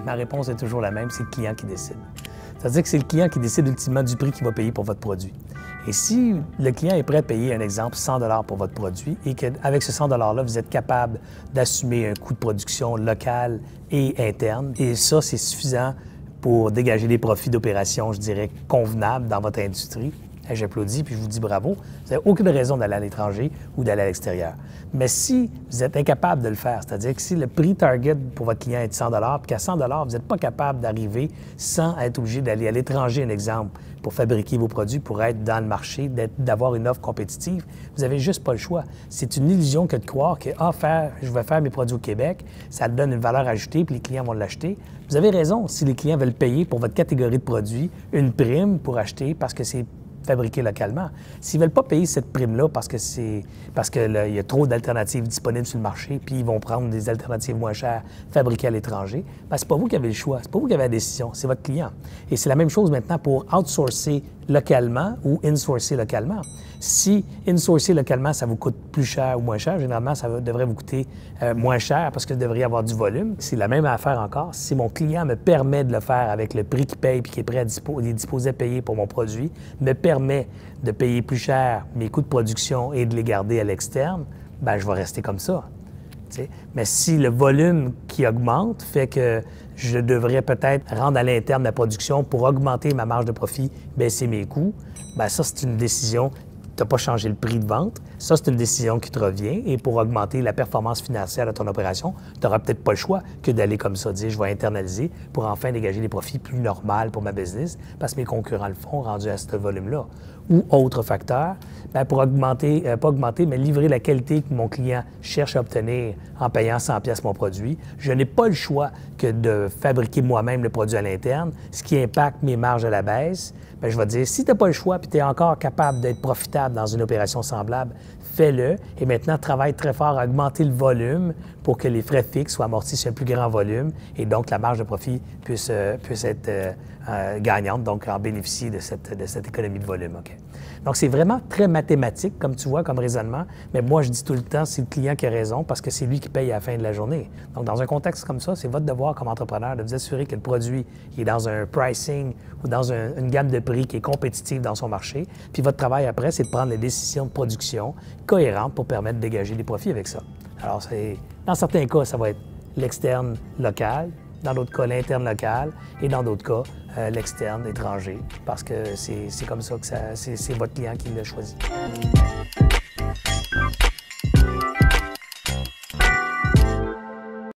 Ma réponse est toujours la même, c'est le client qui décide. C'est-à-dire que c'est le client qui décide ultimement du prix qu'il va payer pour votre produit. Et si le client est prêt à payer, un exemple, 100 $ pour votre produit et qu'avec ce 100 $-là, vous êtes capable d'assumer un coût de production local et interne, et ça, c'est suffisant pour dégager des profits d'opération, je dirais, convenables dans votre industrie, j'applaudis puis je vous dis bravo. Vous n'avez aucune raison d'aller à l'étranger ou d'aller à l'extérieur. Mais si vous êtes incapable de le faire, c'est-à-dire que si le prix target pour votre client est de 100 $ puis qu'à 100 $, vous n'êtes pas capable d'arriver sans être obligé d'aller à l'étranger, un exemple, pour fabriquer vos produits, pour être dans le marché, d'avoir une offre compétitive, vous n'avez juste pas le choix. C'est une illusion que de croire que je vais faire mes produits au Québec, ça donne une valeur ajoutée puis les clients vont l'acheter. Vous avez raison, si les clients veulent payer pour votre catégorie de produits une prime pour acheter parce que c'est fabriqué localement. S'ils ne veulent pas payer cette prime-là parce qu'il y a trop d'alternatives disponibles sur le marché, puis ils vont prendre des alternatives moins chères fabriquées à l'étranger, bien, c'est pas vous qui avez le choix, c'est pas vous qui avez la décision, c'est votre client. Et c'est la même chose maintenant pour outsourcer localement ou insourcer localement. Si insourcer localement, ça vous coûte plus cher ou moins cher, généralement, ça devrait vous coûter moins cher parce que vous devriez avoir du volume. C'est la même affaire encore. Si mon client me permet de le faire avec le prix qu'il paye puis qui est prêt à disposer à payer pour mon produit, me permet de payer plus cher mes coûts de production et de les garder à l'externe, bien, je vais rester comme ça. T'sais. Mais si le volume qui augmente fait que je devrais peut-être rendre à l'interne la production pour augmenter ma marge de profit, baisser mes coûts, bien ça, c'est une décision. Tu n'as pas changé le prix de vente. Ça, c'est une décision qui te revient. Et pour augmenter la performance financière de ton opération, tu n'auras peut-être pas le choix que d'aller comme ça, dire je vais internaliser pour enfin dégager des profits plus normaux pour ma business parce que mes concurrents le font rendu à ce volume-là. Ou autre facteur, bien, pour augmenter, pas augmenter, mais livrer la qualité que mon client cherche à obtenir en payant 100 $ mon produit, je n'ai pas le choix que de fabriquer moi-même le produit à l'interne, ce qui impacte mes marges à la baisse. Bien, je vais te dire, si tu n'as pas le choix et tu es encore capable d'être profitable dans une opération semblable, fais-le et maintenant travaille très fort à augmenter le volume pour que les frais fixes soient amortis sur un plus grand volume et donc la marge de profit puisse être gagnante, donc en bénéficier de cette économie de volume. Okay? Donc, c'est vraiment très mathématique, comme tu vois, comme raisonnement, mais moi, je dis tout le temps, c'est le client qui a raison parce que c'est lui qui paye à la fin de la journée. Donc, dans un contexte comme ça, c'est votre devoir comme entrepreneur de vous assurer que le produit est dans un pricing ou dans une gamme de prix qui est compétitive dans son marché. Puis votre travail après, c'est de prendre les décisions de production cohérentes pour permettre de dégager des profits avec ça. Alors, dans certains cas, ça va être l'externe local, dans d'autres cas, l'interne local, et dans d'autres cas, l'externe étranger, parce que c'est comme ça que c'est votre client qui l'a choisi.